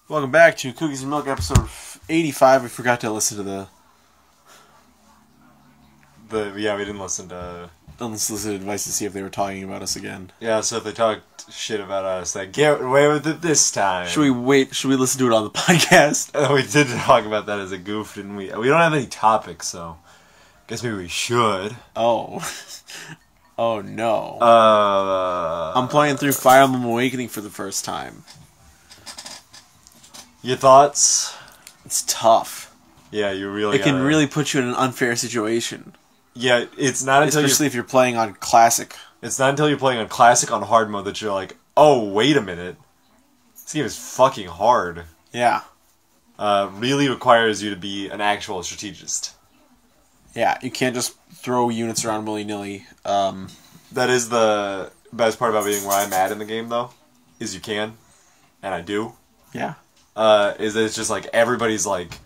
Welcome back to Cookies and Milk episode 85. We forgot to listen to we didn't listen to unsolicited advice to see if they were talking about us again. Yeah, so if they talked shit about us, they get away with it this time. Should we listen to it on the podcast? We did talk about that as a goof, didn't we? We don't have any topics, so guess maybe we should. Oh. Oh no. I'm playing through Fire Emblem Awakening for the first time. Your thoughts? It's tough. Yeah, you really It can really put you in an unfair situation. Yeah, it's not until especially if you're playing on Classic. It's not until you're playing on Classic on hard mode that you're like, oh, wait a minute. This game is fucking hard. Yeah. Really requires you to be an actual strategist. Yeah, you can't just throw units around willy-nilly. That is the best part about being where I'm at in the game, though, is you can, and I do. Yeah. Is that it's just like everybody's like,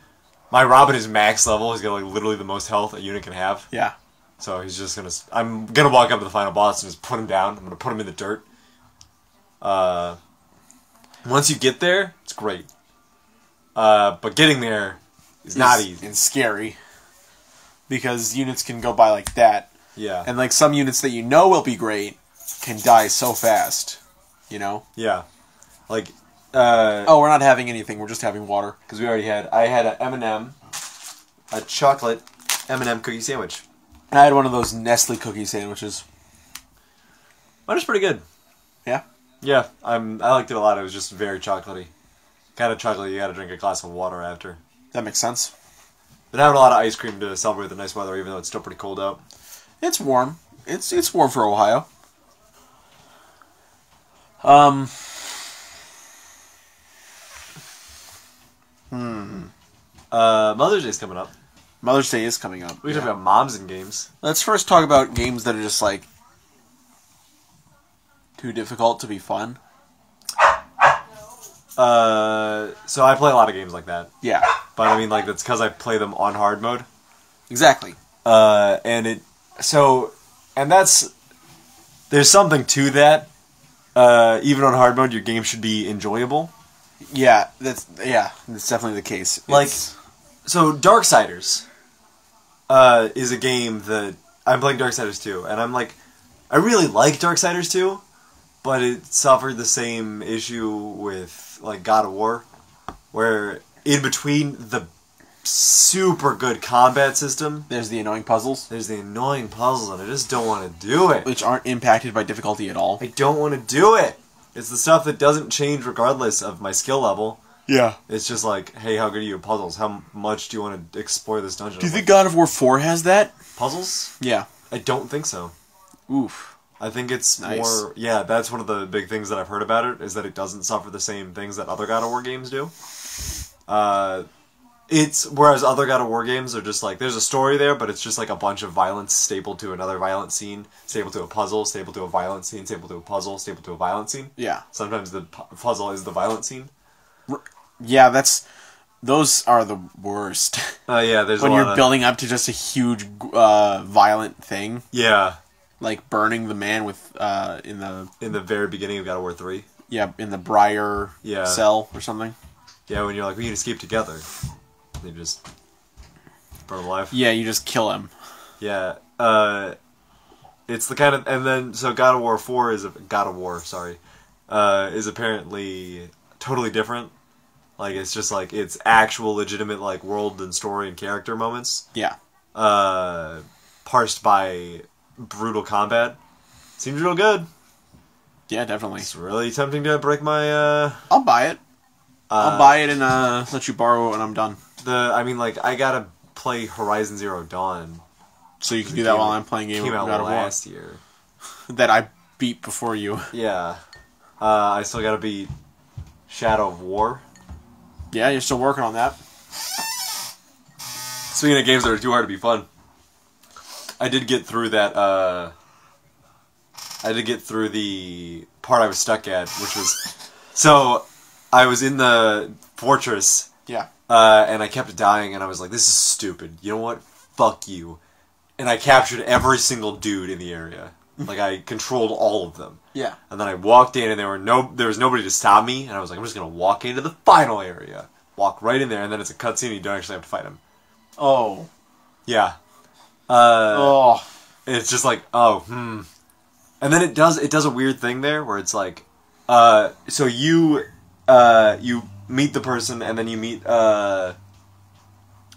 my Robin is max level. He's got like literally the most health a unit can have. Yeah. So he's just gonna. I'm gonna walk up to the final boss and just put him down. I'm gonna put him in the dirt. Once you get there, it's great. But getting there is not easy and scary because units can go by like that. Yeah. And like some units that you know will be great can die so fast. You know. Yeah. Like. Oh, we're not having anything. We're just having water. Because we already had... I had an M&M, a chocolate M&M cookie sandwich. I had one of those Nestle cookie sandwiches. Mine was pretty good. Yeah? Yeah, I liked it a lot. It was just very chocolatey. Kind of chocolatey. You gotta drink a glass of water after. That makes sense. Been having a lot of ice cream to celebrate the nice weather, even though it's still pretty cold out. It's warm. It's warm for Ohio. Mother's Day's coming up. Mother's Day is coming up. We can talk about moms and games. Let's first talk about games that are just, like, too difficult to be fun. So I play a lot of games like that. Yeah. But I mean, like, that's because I play them on hard mode. Exactly. And there's something to that. Even on hard mode, your game should be enjoyable. Yeah, that's definitely the case. So Darksiders is a game that I'm playing Darksiders 2, and I'm like, I really like Darksiders 2, but it suffered the same issue with like God of War, where in between the super good combat system, there's the annoying puzzles. and I just don't want to do it. Which aren't impacted by difficulty at all. I don't want to do it. It's the stuff that doesn't change regardless of my skill level. Yeah. It's just like, hey, how good are you at puzzles? How much do you want to explore this dungeon? Do you think God of War 4 has that? Puzzles? Yeah. I don't think so. Oof. I think it's nice. more... Yeah, that's one of the big things that I've heard about it, is that it doesn't suffer the same things that other God of War games do. Whereas other God of War games are just like, there's a story there, but it's just like a bunch of violence stapled to another violent scene, stapled to a puzzle, stapled to a violent scene, stapled to a puzzle, stapled to a violent scene. Yeah. Sometimes the puzzle is the violent scene. Yeah, those are the worst. Yeah, there's when you're building up to just a huge violent thing. Yeah. Like burning the man with in the very beginning of God of War 3. Yeah, in the Briar cell or something. Yeah, when you're like, we can escape together. They just burn him alive. Yeah, you just kill him. Yeah. It's the kind of... And then, so God of War 4 is... is apparently totally different. Like, it's just like, it's actual legitimate, like, world and story and character moments. Yeah. Parsed by brutal combat. Seems real good. Yeah, definitely. It's really tempting to break my, I'll buy it. I'll buy it and let you borrow it when I'm done. I gotta play Horizon Zero Dawn. So you can do that while I'm playing game. Came out last year. That I beat before you. Yeah. I still gotta beat Shadow of War. Yeah, you're still working on that. Speaking of games that are too hard to be fun, I did get through that, I did get through the part I was stuck at, which was... So, I was in the fortress... Yeah. And I kept dying, and I was like, this is stupid. You know what? Fuck you. And I captured every single dude in the area. Like, I controlled all of them. Yeah. And then I walked in, and there was nobody to stop me, and I was like, I'm just gonna walk into the final area, walk right in there, and then it's a cutscene, and you don't actually have to fight him. Oh. Yeah. Oh. It's just like, and then it does a weird thing there where it's like, so you meet the person, and then you meet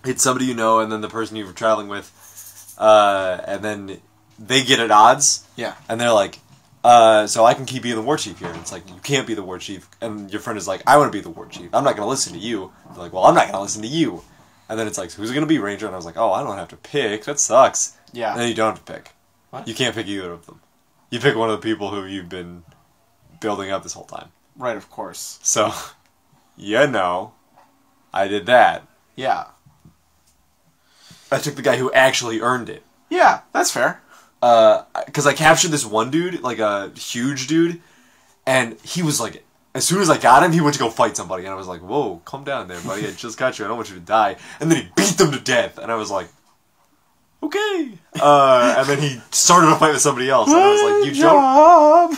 it's somebody you know, and then the person you were traveling with, and then they get at odds. Yeah. And they're like, so I can keep being the war chief here. And it's like, you can't be the war chief. And your friend is like, I want to be the war chief. I'm not going to listen to you. They're like, well, I'm not going to listen to you. And then it's like, so who's it going to be, Ranger? And I was like, oh, I don't have to pick. That sucks. Yeah. And then you don't have to pick. What? You can't pick either of them. You pick one of the people who you've been building up this whole time. Right, of course. So, I did that. Yeah. I took the guy who actually earned it. Yeah, that's fair. Because I captured this one dude, like a huge dude, and he was like, as soon as I got him, he went to go fight somebody, and I was like, whoa, calm down there, buddy, I just got you, I don't want you to die. And then he beat them to death, and I was like, okay. And then he started a fight with somebody else, and I was like,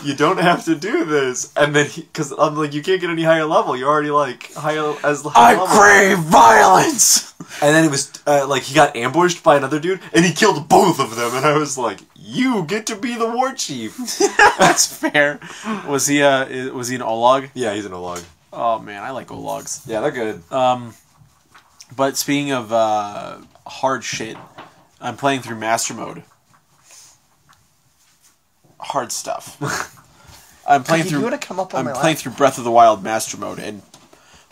you don't have to do this. And then because I'm like, you can't get any higher level, you're already like high level. I crave violence! And then it was, he got ambushed by another dude, and he killed both of them, and I was like, you get to be the war chief. That's fair. Was he an Olog? Yeah, he's an Olog. Oh, man, I like Ologs. Yeah, they're good. But speaking of hard shit, I'm playing through Master Mode. Hard stuff. I'm playing through Breath of the Wild Master Mode, and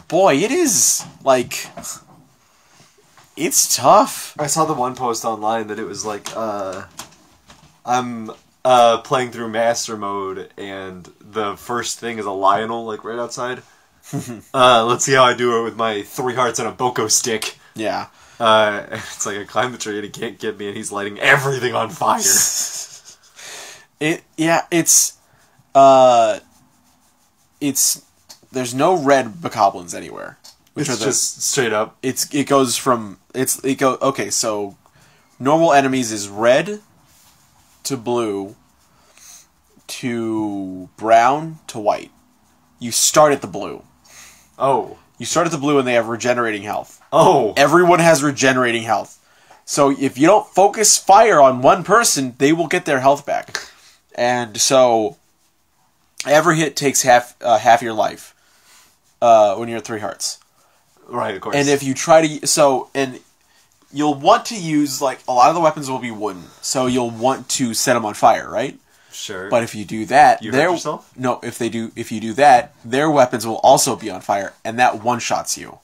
boy, it is, like... It's tough. I saw the one post online that it was like, I'm playing through Master Mode, and the first thing is a Lionel, like, right outside. Let's see how I do it with my 3 hearts and a Boko stick. Yeah. It's like I climb the tree, and he can't get me, and he's lighting everything on fire. There's no red bokoblins anywhere. It's just straight up. Okay, so normal enemies is red to blue to brown to white. You start at the blue. Oh. You start at the blue and they have regenerating health. Oh. Everyone has regenerating health. So if you don't focus fire on one person, they will get their health back. And so every hit takes half your life when you're at 3 hearts. Right, of course. And if you try to... and you'll want to use, like, a lot of the weapons will be wooden. So you'll want to set them on fire, right? Sure. But if you do that... You hurt yourself? No, if you do that, their weapons will also be on fire, and that one-shots you.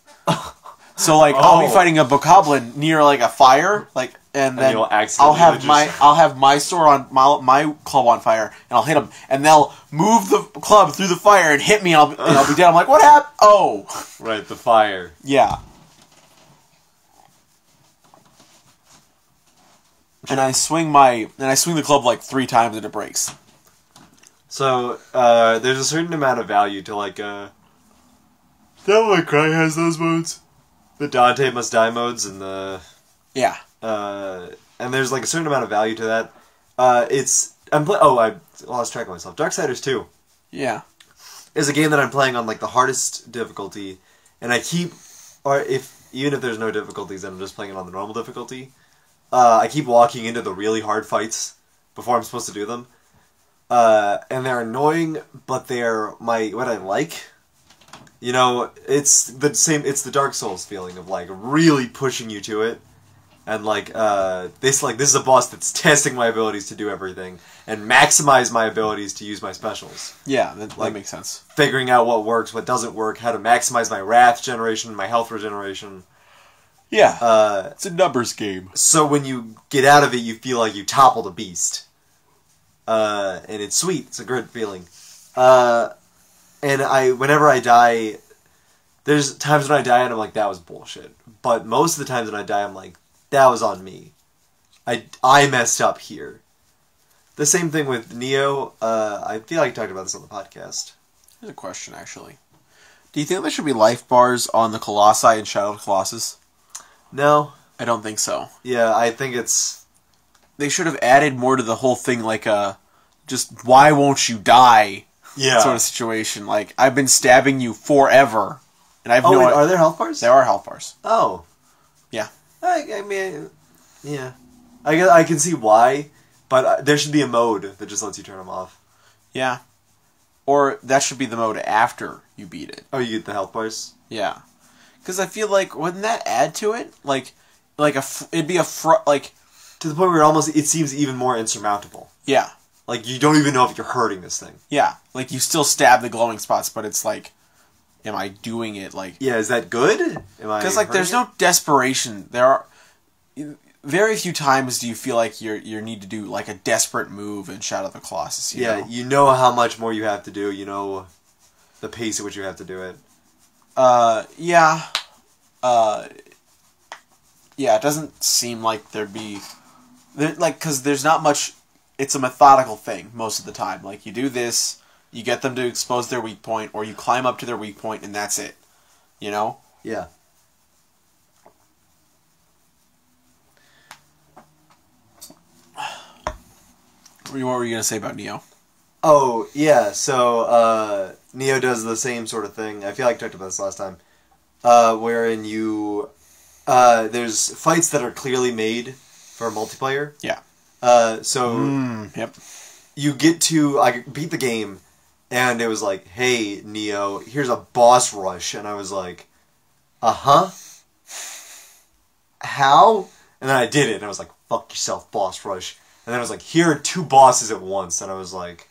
So, like, I'll be fighting a bokoblin near, like, a fire, like... And then I'll have my sword on my club on fire, and I'll hit them, and they'll move the club through the fire and hit me, and I'll be dead. I'm like, what happened? Oh, right, the fire. Yeah. And I swing the club like 3 times and it breaks. So there's a certain amount of value to like Devil May Cry has those modes, the Dante Must Die modes, and the and there's like a certain amount of value to that. I lost track of myself. Darksiders 2. Yeah. Is a game that I'm playing on like the hardest difficulty, and even if there's no difficulties, then I'm just playing it on the normal difficulty. I keep walking into the really hard fights before I'm supposed to do them, and they're annoying, but they're what I like. You know, it's the Dark Souls feeling of like really pushing you to it. And like this is a boss that's testing my abilities to do everything and maximize my abilities to use my specials. Yeah, that makes sense. Figuring out what works, what doesn't work, how to maximize my wrath generation, my health regeneration. Yeah, it's a numbers game. So when you get out of it, you feel like you toppled a beast, and it's sweet. It's a good feeling. And whenever I die, there's times when I die and I'm like, that was bullshit. But most of the times when I die, I'm like, that was on me. I messed up here. The same thing with Neo. I feel like I talked about this on the podcast. Here's a question, actually. Do you think there should be life bars on the Colossi and Shadow of the Colossus? No. I don't think so. Yeah, I think it's... They should have added more to the whole thing, like just why won't you die? Yeah. Sort of situation. Like, I've been stabbing you forever. And I've wait, are there health bars? There are health bars. Oh. Yeah. I mean, yeah. I can see why, but there should be a mode that just lets you turn them off. Yeah. Or that should be the mode after you beat it. Oh, you get the health bars? Yeah. Because I feel like, wouldn't that add to it? It'd be like... To the point where it seems even more insurmountable. Yeah. Like, you don't even know if you're hurting this thing. Yeah. Like, you still stab the glowing spots, but it's like, am I doing it? Like... Yeah, is that good? Because, like, there's no desperation. There are... Very few times do you feel like you need to do, like, a desperate move in Shadow of the Colossus, you know? You know how much more you have to do. You know the pace at which you have to do it. Yeah. Yeah, it doesn't seem like there'd be... because there's not much... It's a methodical thing most of the time. Like, you do this, you get them to expose their weak point, or you climb up to their weak point, and that's it. You know? Yeah. What were you going to say about Neo? Oh, yeah, so, Neo does the same sort of thing. I feel like I talked about this last time. Wherein you... there's fights that are clearly made for multiplayer. Yeah. Yep. You get to... I beat the game, and it was like, hey, Neo, here's a boss rush. And I was like, uh-huh? How? And then I did it, and I was like, fuck yourself, boss rush. And then I was like, here are 2 bosses at once. And I was like,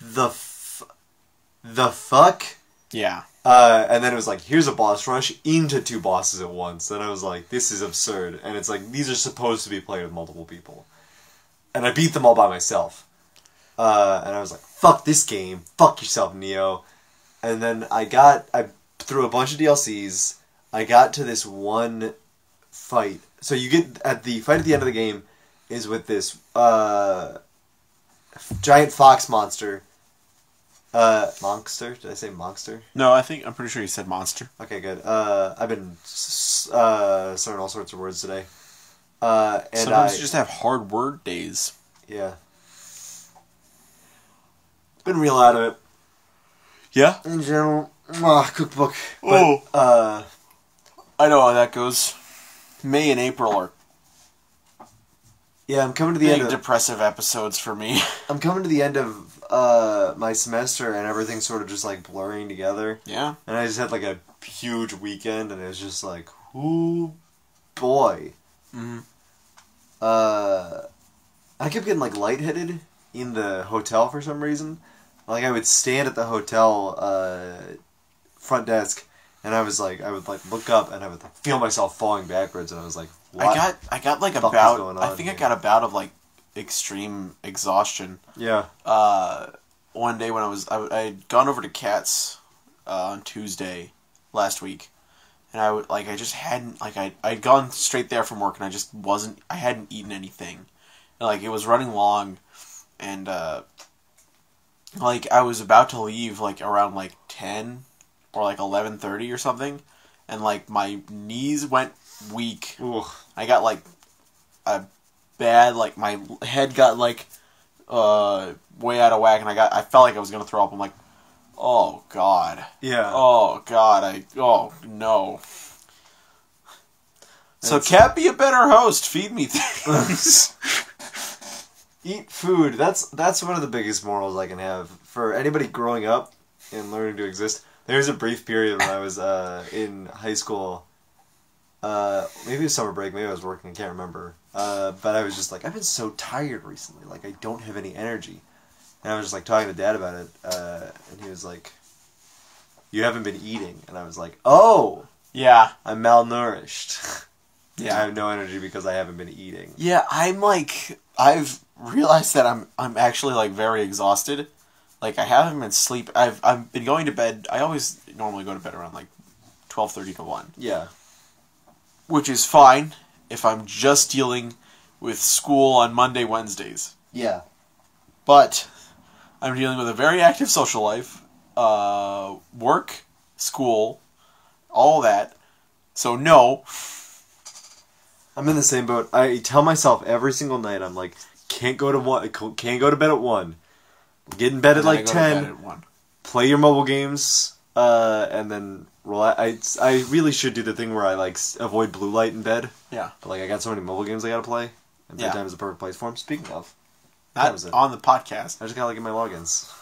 the fuck? Yeah. And then it was like, here's a boss rush into 2 bosses at once. And I was like, this is absurd. And it's like, these are supposed to be played with multiple people. And I beat them all by myself. And I was like, fuck this game. Fuck yourself, Neo. And then I through a bunch of DLCs, I got to this one fight. So you get, the fight at the end of the game is with this, giant fox monster. Monster? Did I say monster? No, I'm pretty sure you said monster. Okay, good. I've been starting all sorts of words today. And sometimes you just have hard word days. Yeah. Been real out of it. Yeah? In general. Cookbook. But, oh. I know how that goes. May and April are... Yeah, I'm coming to the end of... depressive episodes for me. I'm coming to the end of my semester, and everything's sort of just, like, blurring together. Yeah. And I just had, like, a huge weekend, and it was just like, ooh, boy. Mm-hmm. I kept getting, like, lightheaded in the hotel for some reason. Like, I would stand at the hotel front desk, and I was like, I would, like, look up, and I would, like, feel myself falling backwards, and I was like, what? I got like a bout. I think I got a bout of like extreme exhaustion. Yeah. One day when I had gone over to Kat's on Tuesday last week, and I just hadn't I'd gone straight there from work, and I hadn't eaten anything, and, like, it was running long, and like I was about to leave like around like 10 or like 11:30 or something, and like my knees went weak. Ooh. I got like a bad, like, my head got like way out of whack, and I felt like I was gonna throw up. I'm like, oh god. Yeah. Oh god. Oh no. So Cat, be a better host. Feed me things. Eat food. That's one of the biggest morals I can have for anybody growing up and learning to exist. There was a brief period when I was in high school. Maybe it was summer break, maybe I was working, I can't remember. But I was just like, I've been so tired recently, like, I don't have any energy. And I was just, like, talking to Dad about it, and he was like, you haven't been eating. And I was like, oh! Yeah. I'm malnourished. Yeah. I have no energy because I haven't been eating. Yeah, I've realized that I'm actually, like, very exhausted. Like, I haven't been sleeping. I've been going to bed. I always normally go to bed around, like, 12:30 to 1. Yeah. Which is fine if I'm just dealing with school on Monday, Wednesdays. Yeah. But I'm dealing with a very active social life, work, school, all that. So no. I'm in the same boat. I tell myself every single night, I'm like, can't go to bed at 1. get in bed at like 10, play your mobile games, and then relax. I really should do the thing where I like avoid blue light in bed. Yeah. But like I got so many mobile games I gotta play, and bedtime is the perfect place for them. Speaking of, not on the podcast. I just gotta look at my logins.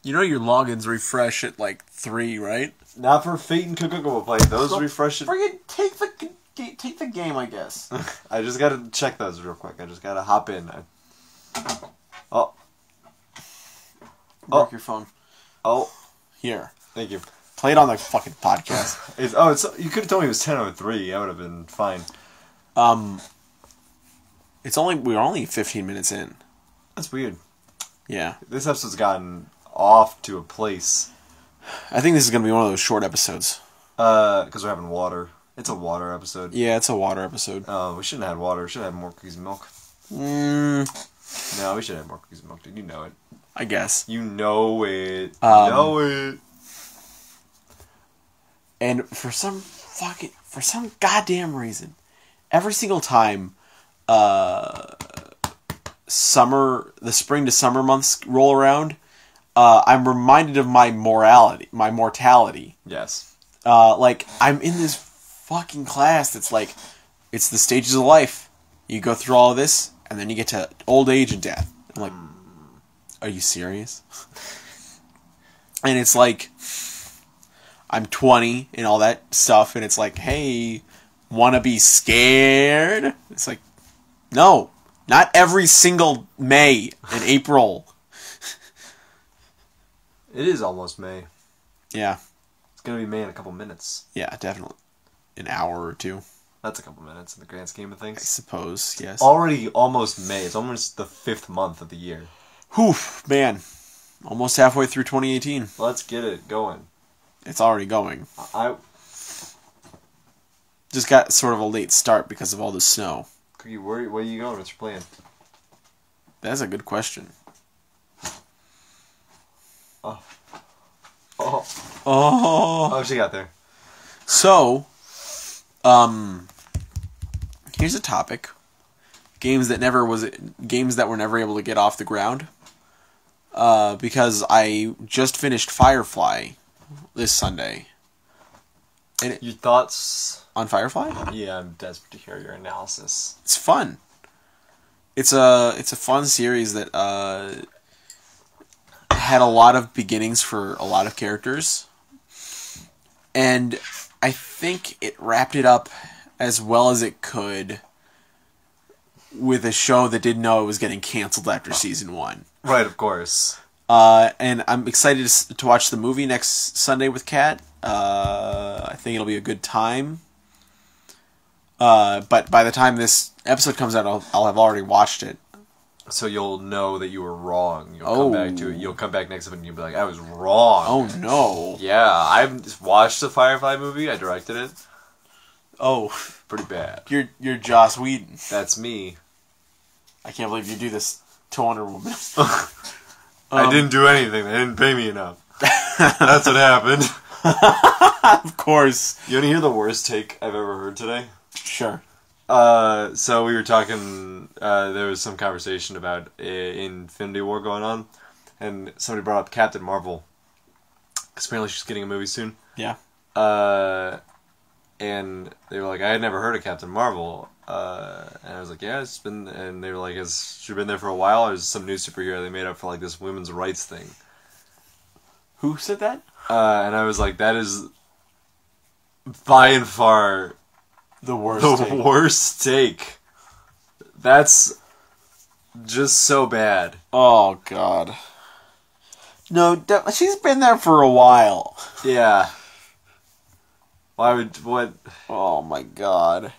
You know your logins refresh at like 3, right? Not for Fate and Kokomo play. Those refresh it. Take the game, I guess. I just gotta check those real quick. I just gotta hop in. Oh. Broke your phone. Oh. Here. Thank you. Play it on the fucking podcast. You could have told me it was 10:03. I would have been fine. We're only 15 minutes in. That's weird. Yeah. This episode's gotten off to a place. I think this is going to be one of those short episodes. Because we're having water. It's a water episode. Yeah, it's a water episode. We shouldn't have had water. We should have had more cookies and milk. No, we should have more cookies and milk, dude. You know it. I guess. You know it. You know it. And for some goddamn reason, every single time the spring to summer months roll around, I'm reminded of my mortality. Yes. Like, I'm in this fucking class that's like, it's the stages of life. You go through all of this, and then you get to old age and death. I'm like, are you serious? And it's like, I'm 20 and all that stuff, and it's like, hey, wanna be scared? It's like, no, not every single May and April. It is almost May. Yeah. It's gonna be May in a couple minutes. Yeah, definitely. An hour or two. That's a couple minutes in the grand scheme of things. I suppose, yes. Already almost May. It's almost the 5th month of the year. Whew, man. Almost halfway through 2018. Let's get it going. It's already going. I just got sort of a late start because of all the snow. Cookie, where are you going? What's your plan? That's a good question. Oh, she got there. So, here's a topic. Games that were never able to get off the ground. Because I just finished Firefly this Sunday. And your thoughts on Firefly? Yeah, I'm desperate to hear your analysis. It's fun. It's a fun series that had a lot of beginnings for a lot of characters. And I think it wrapped it up as well as it could with a show that didn't know it was getting canceled after season 1. Right, of course. And I'm excited to watch the movie next Sunday with Kat. I think it'll be a good time. But by the time this episode comes out, I'll have already watched it. So you'll know that you were wrong. You'll come back to it. You'll come back next episode and you'll be like, I was wrong. Oh, no. Yeah, I've watched the Firefly movie. I directed it. Oh. Pretty bad. You're Joss Whedon. That's me. I can't believe you do this to Wonder Woman. I didn't do anything. They didn't pay me enough. That's what happened. Of course. You want to hear the worst take I've ever heard today? Sure. So we were talking, there was some conversation about Infinity War going on, and somebody brought up Captain Marvel, because apparently she's getting a movie soon. Yeah. And they were like, I had never heard of Captain Marvel, and I was like, yeah, it's been, and they were like, has she been there for a while, or is some new superhero they made up for like this women's rights thing? Who said that? And I was like, that is by and far the worst take. That's just so bad. Oh, God. No, she's been there for a while. Yeah. Why would... What? Oh, my God.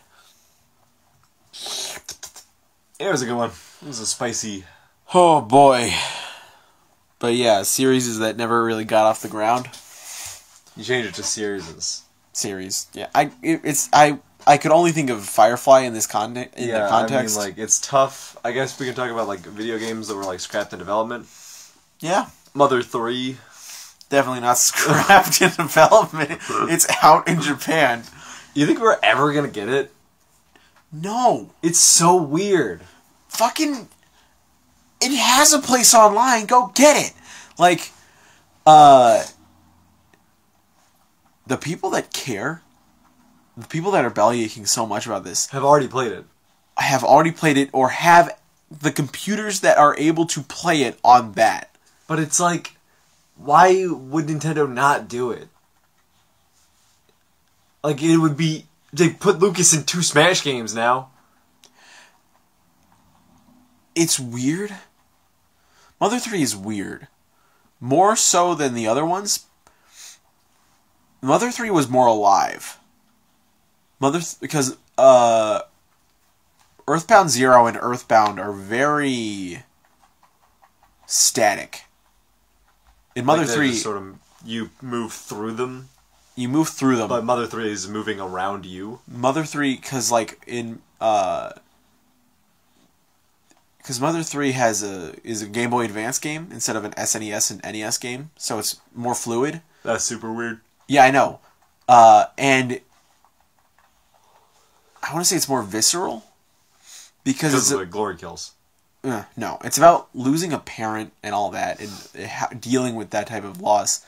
It was a good one. It was a spicy... Oh, boy. But yeah, series that never really got off the ground. You changed it to series. Series. Yeah. I could only think of Firefly in this context. I mean, like, it's tough. I guess we can talk about, like, video games that were, like, scrapped in development. Yeah. Mother 3. Definitely not scrapped in development. It's out in Japan. You think we're ever gonna get it? No. It's so weird. Fucking... it has a place online. Go get it. Like, the people that care, the people that are bellyaching so much about this, have already played it. Have already played it, or have the computers that are able to play it on that. But it's like, why would Nintendo not do it? Like, it would be... They put Lucas in 2 Smash games now. It's weird. Mother 3 is weird. More so than the other ones. Mother 3 was more alive. Because Earthbound Zero and Earthbound are very static. In Mother 3... Just sort of, you move through them. You move through them. But Mother 3 is moving around you. Mother 3, because like in... Because Mother 3 is a Game Boy Advance game instead of an SNES and NES game, so it's more fluid. That's super weird. Yeah, I know. And I want to say it's more visceral. Because it's like glory kills. No, it's about losing a parent and all that, and dealing with that type of loss.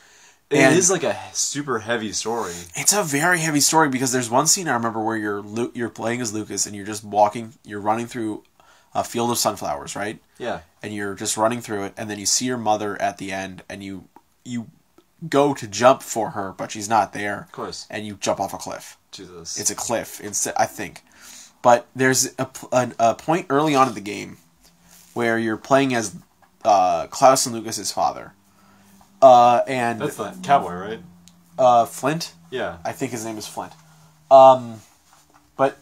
It is like a super heavy story. It's a very heavy story because there's one scene I remember where you're playing as Lucas and you're just you're running through a field of sunflowers, right? Yeah. And you're just running through it, and then you see your mother at the end, and you go to jump for her, but she's not there. Of course. And you jump off a cliff. Jesus. It's a cliff, I think. But there's a point early on in the game where you're playing as Klaus and Lucas's father. And that's the cowboy, right? Flint? Yeah. I think his name is Flint. But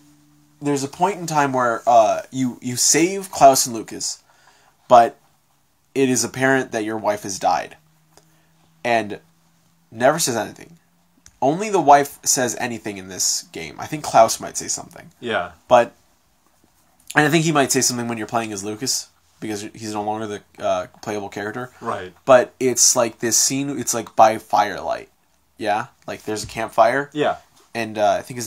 there's a point in time where you save Klaus and Lucas, but it is apparent that your wife has died. And never says anything. Only the wife says anything in this game. I think Klaus might say something. Yeah. And I think he might say something when you're playing as Lucas, because he's no longer the playable character. Right. But it's like this scene, it's like by firelight. Yeah? Like there's a campfire. Yeah. And I think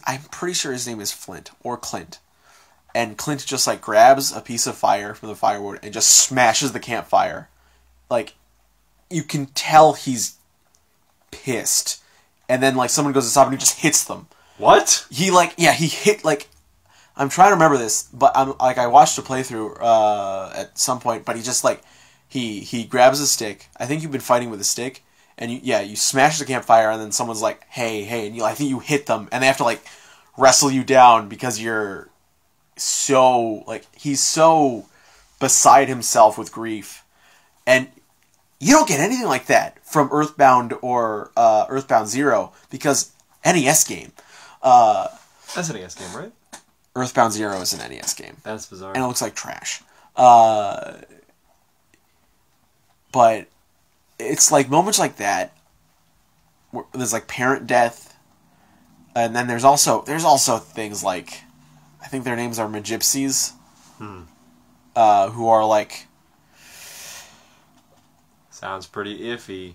I'm pretty sure his name is Flint, or Clint. And Clint just like grabs a piece of fire from the firewood and just smashes the campfire. Like, you can tell he's pissed. And then like someone goes to stop him and he just hits them. What? He hit like, I'm trying to remember this, but I watched a playthrough at some point, but he just like, he grabs a stick. I think you've been fighting with a stick, and you smash the campfire, and then someone's like, hey, and I think you hit them, and they have to like wrestle you down because you're so like, he's so beside himself with grief, and you don't get anything like that from Earthbound or Earthbound Zero, because NES game. That's an NES game, right? Earthbound Zero is an NES game. That's bizarre. And it looks like trash. But it's like moments like that, where there's like parent death, and then there's also things like, I think their names are Magypsies, who are like... Sounds pretty iffy.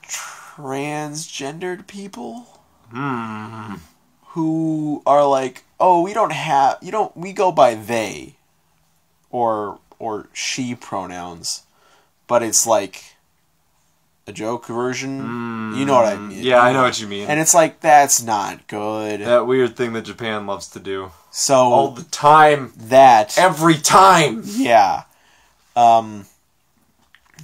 Transgendered people? Who are like, oh, we go by they, or she pronouns, but it's like a joke version. You know what I mean? Yeah, I know what you mean. And it's like, that's not good. That weird thing that Japan loves to do. So all the time. Every time. Yeah.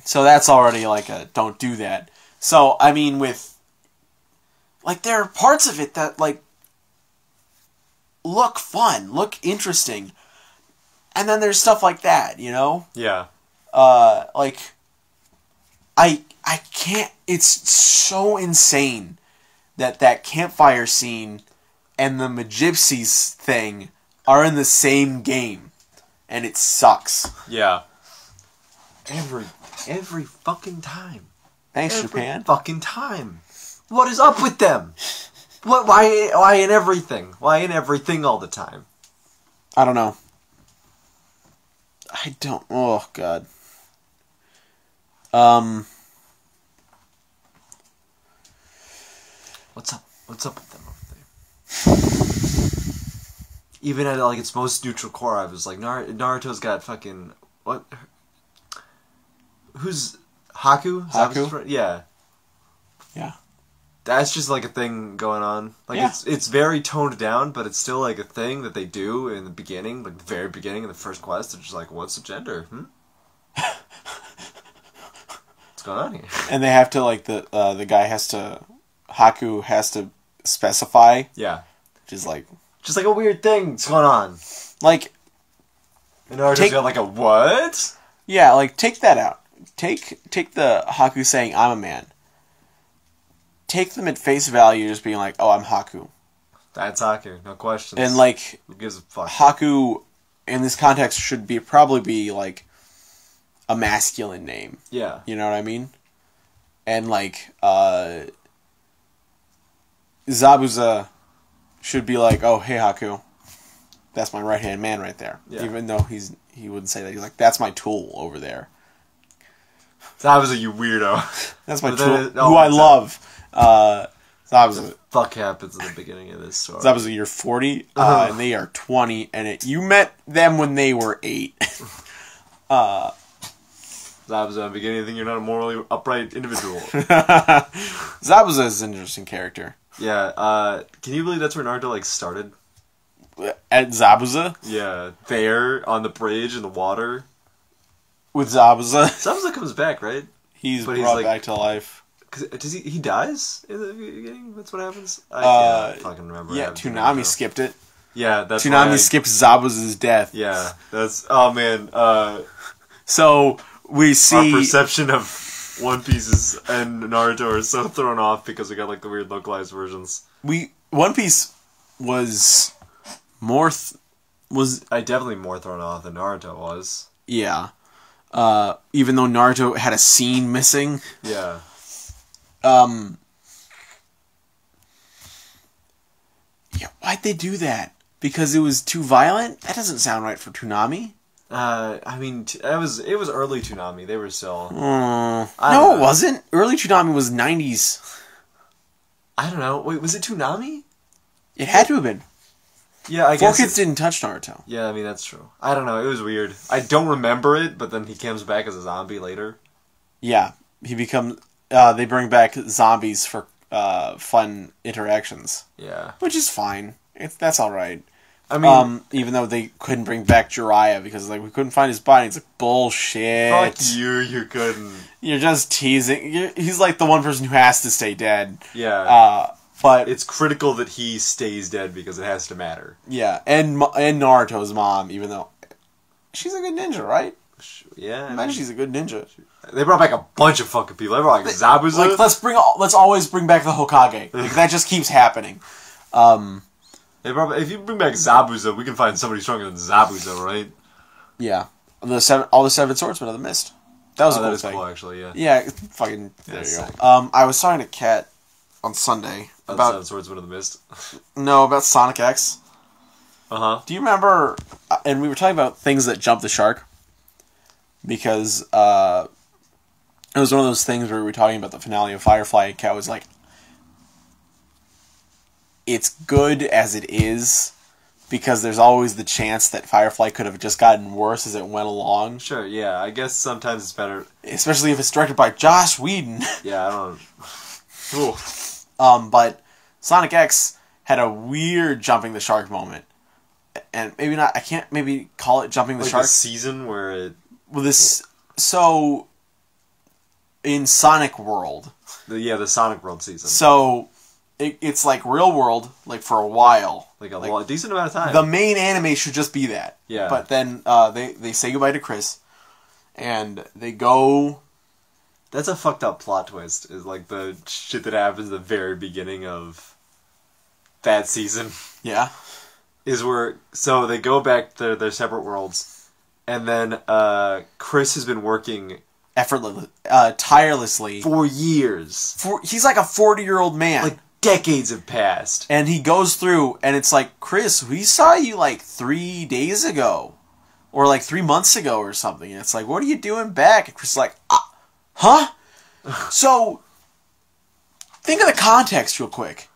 So that's already like a don't do that. So I mean, with like, there are parts of it that like look fun, look interesting, and then there's stuff like that, you know? Yeah. Like, I can't. It's so insane that campfire scene and the Magypsies thing are in the same game, and it sucks. Yeah. Every fucking time. Thanks, Japan. Fucking time. What is up with them? What? Why in everything? Why in everything all the time? I don't know. Oh God. What's up? What's up with them over there? Even at like its most neutral core, I was like, Naruto's got fucking what? Who's Haku? Haku? Yeah. Yeah. That's just like a thing going on. Like it's very toned down, but it's still like a thing that they do in the beginning, like the very beginning of the first quest. They're just like, what's the gender? What's going on here? And they have to like the guy has to Haku has to specify. Yeah. Which is like just like a weird thing that's going on. Like and Naruto's got like a what? Yeah, like take that out. Take the Haku saying I'm a man. Take them at face value, just being like, "Oh, I'm Haku." That's Haku, no questions. And like, who gives a fuck? Haku, in this context, should probably be like a masculine name. Yeah, you know what I mean. And like, Zabuza should be like, "Oh, hey, Haku, that's my right hand man right there." Yeah. Even though he wouldn't say that, he's like, "That's my tool over there." Zabuza, you weirdo. That's my tool, who I love. Zabuza. What the fuck happens in the beginning of this story? Zabuza, you're 40, and they are 20, and you met them when they were 8. Zabuza, beginning of the thing, you're not a morally upright individual. Zabuza is an interesting character. Yeah, can you believe that's where Naruto, like, started? At Zabuza? Yeah, there, on the bridge in the water. With Zabuza? Zabuza comes back, right? He's brought back to life. Does he dies in the beginning? That's what happens? I can't fucking remember. Yeah, Tsunami skipped it. Yeah, that's Tsunami skips Zabuza's death. Yeah, that's... Oh, man. So, we see... Our perception of One Piece and Naruto are so thrown off because we got, like, the weird localized versions. One Piece was more... definitely more thrown off than Naruto was. Yeah. Even though Naruto had a scene missing. Yeah. Yeah, why'd they do that? Because it was too violent? That doesn't sound right for Tsunami. I mean, it was early Tsunami. They were still... No, it wasn't. Early Tsunami was 90s. I don't know. Wait, was it Tsunami? It had to have been. Yeah, I guess... 4Kids didn't touch Naruto. Yeah, I mean, that's true. I don't know. It was weird. I don't remember it, but then he comes back as a zombie later. Yeah. He becomes... they bring back zombies for fun interactions. Yeah. Which is fine. That's alright. I mean... even though they couldn't bring back Jiraiya because like we couldn't find his body. It's like, bullshit. Fuck you couldn't. You're just teasing. He's like the one person who has to stay dead. Yeah. But it's critical that he stays dead because it has to matter. Yeah, and Naruto's mom, even though she's a good ninja, right? Yeah, imagine she's a good ninja. They brought back a bunch of fucking people. They brought like Zabuza. Like let's always bring back the Hokage. Like, that just keeps happening. If you bring back Zabuza, we can find somebody stronger than Zabuza, right? Yeah, all the seven swordsmen of the mist. That was a cool thing. Cool, actually. Yeah. Yeah, fucking. There you go. I was talking to Kat on Sunday about Seven Swordsmen of the Mist. No, about Sonic X. Uh-huh. Do you remember? And we were talking about things that jump the shark because it was one of those things where we were talking about the finale of Firefly, and Kat was like, "It's good as it is." Because there's always the chance that Firefly could have just gotten worse as it went along. Sure, yeah. I guess sometimes it's better. Especially if it's directed by Joss Whedon. Yeah, I don't know. But Sonic X had a weird jumping the shark moment. And maybe not, I can't maybe call it jumping the shark. Like a season where it... Well, so, in Sonic World. The Sonic World season. So, it's like real world, like for a while. Like a decent amount of time. The main anime should just be that. Yeah. But then they say goodbye to Chris, and they go... That's a fucked up plot twist, is like the shit that happens at the very beginning of that season. Yeah. Is where, so they go back to their separate worlds, and then Chris has been working... tirelessly. For years. He's like a 40-year-old man. Like, decades have passed. And he goes through, and it's like, Chris, we saw you like 3 days ago. Or like 3 months ago or something. And it's like, what are you doing back? And Chris is like, huh? So, think of the context real quick.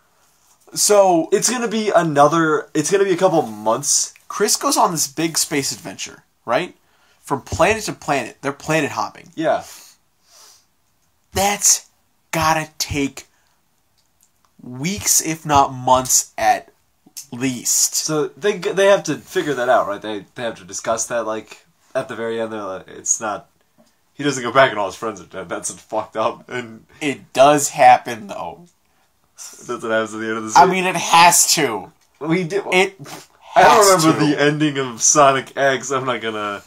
So... It's gonna be a couple months. Chris goes on this big space adventure, right? from planet to planet. They're planet hopping. Yeah. That's gotta take weeks, if not months, at least. So they have to figure that out, right? They have to discuss that, like, at the very end. They're like, it's not... He doesn't go back and all his friends are dead. That's fucked up. And it does happen, though. That's what happens at the end of the series. I mean, it has to. We did. It. I don't remember the ending of Sonic X. I'm not gonna.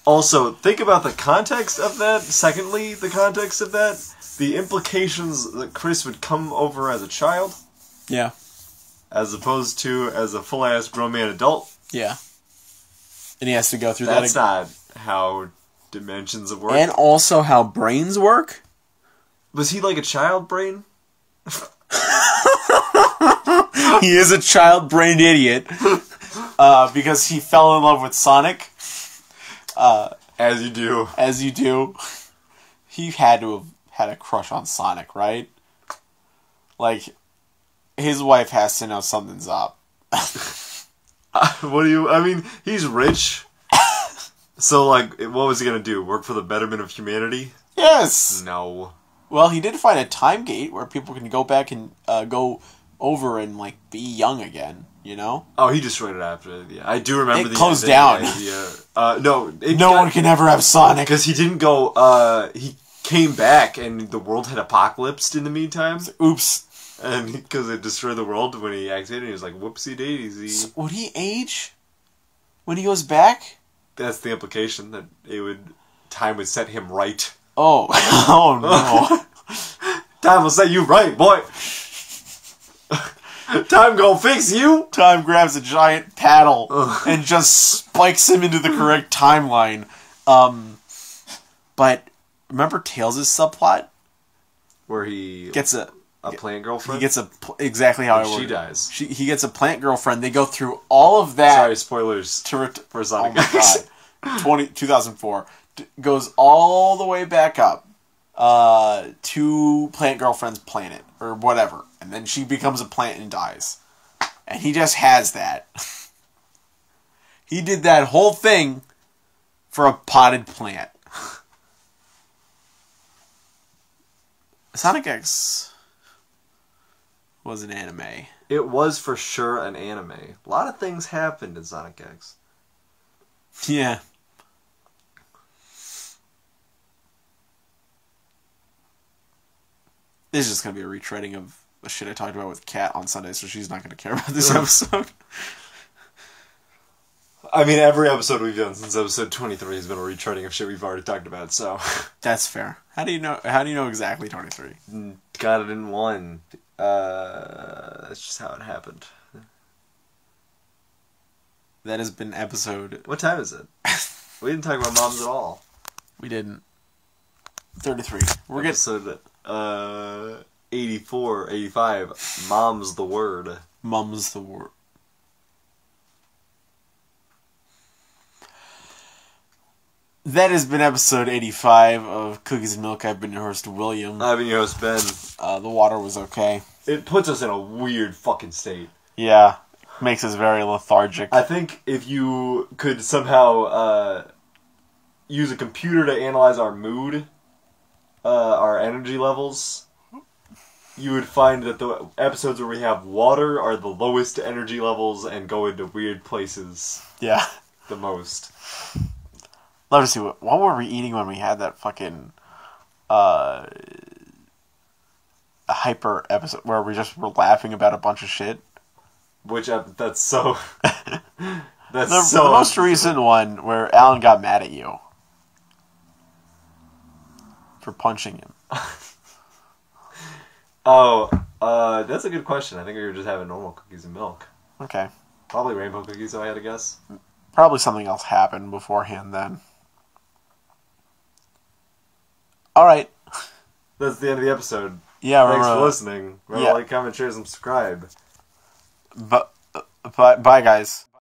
Also, think about the context of that. Secondly, the context of that, the implications that Chris would come over as a child. Yeah. As opposed to as a full-ass grown-man adult. Yeah. And he has to go through that. That's not how dimensions work. And also how brains work. Was he like a child brain? He is a child-brained idiot. Because he fell in love with Sonic. As you do. As you do. He had to have had a crush on Sonic, right? Like, his wife has to know something's up. What do you... I mean, he's rich. So, like, what was he gonna do? Work for the betterment of humanity? Yes! No. Well, he did find a time gate where people can go back and go over and, like, be young again, you know? Oh, he destroyed it after. Yeah, I do remember it closed down. No. No one can ever have Sonic. Because he didn't go, he came back and the world had apocalypsed in the meantime. Oops. And because it destroyed the world when he activated it, he was like, whoopsie daisy. So would he age when he goes back? That's the implication, that time would set him right. Oh. Oh no. Time will set you right, boy. Time gonna fix you. Time grabs a giant paddle and just spikes him into the correct timeline. But remember Tails' subplot? Where he gets a plant girlfriend? He gets exactly how it works. She dies. He gets a plant girlfriend. They go through all of that. Sorry, spoilers for Sonic. Oh my god. 2004. Goes all the way back up to Plant Girlfriend's planet, or whatever. And then she becomes a plant and dies. And he just has that. He did that whole thing for a potted plant. Sonic X was an anime. It was for sure an anime. A lot of things happened in Sonic X. Yeah. This is just going to be a retreading of the shit I talked about with Kat on Sunday, so she's not going to care about this episode. I mean, every episode we've done since episode 23 has been a retreading of shit we've already talked about, so... That's fair. How do you know exactly 23? Got it in one. That's just how it happened. That has been episode... What time is it? We didn't talk about moms at all. We didn't. 33. We're episode 84, 85. Mom's the word. Mum's the word. That has been episode 85 of Cookies and Milk. I've been your host, William. I've been your host, Ben. The water was okay. It puts us in a weird fucking state. Yeah. Makes us very lethargic. I think if you could somehow use a computer to analyze our mood, our energy levels, you would find that the episodes where we have water are the lowest energy levels and go into weird places. Yeah. The most. Love to see what were we eating when we had that fucking hyper episode where we just were laughing about a bunch of shit. That's so. The most recent one where Alan got mad at you for punching him. That's a good question. I think we were just having normal cookies and milk. Okay. Probably rainbow cookies, if I had to guess. Probably something else happened beforehand then. Alright. That's the end of the episode. Yeah, thanks for listening. Remember to like, comment, share, and subscribe. Bye, guys.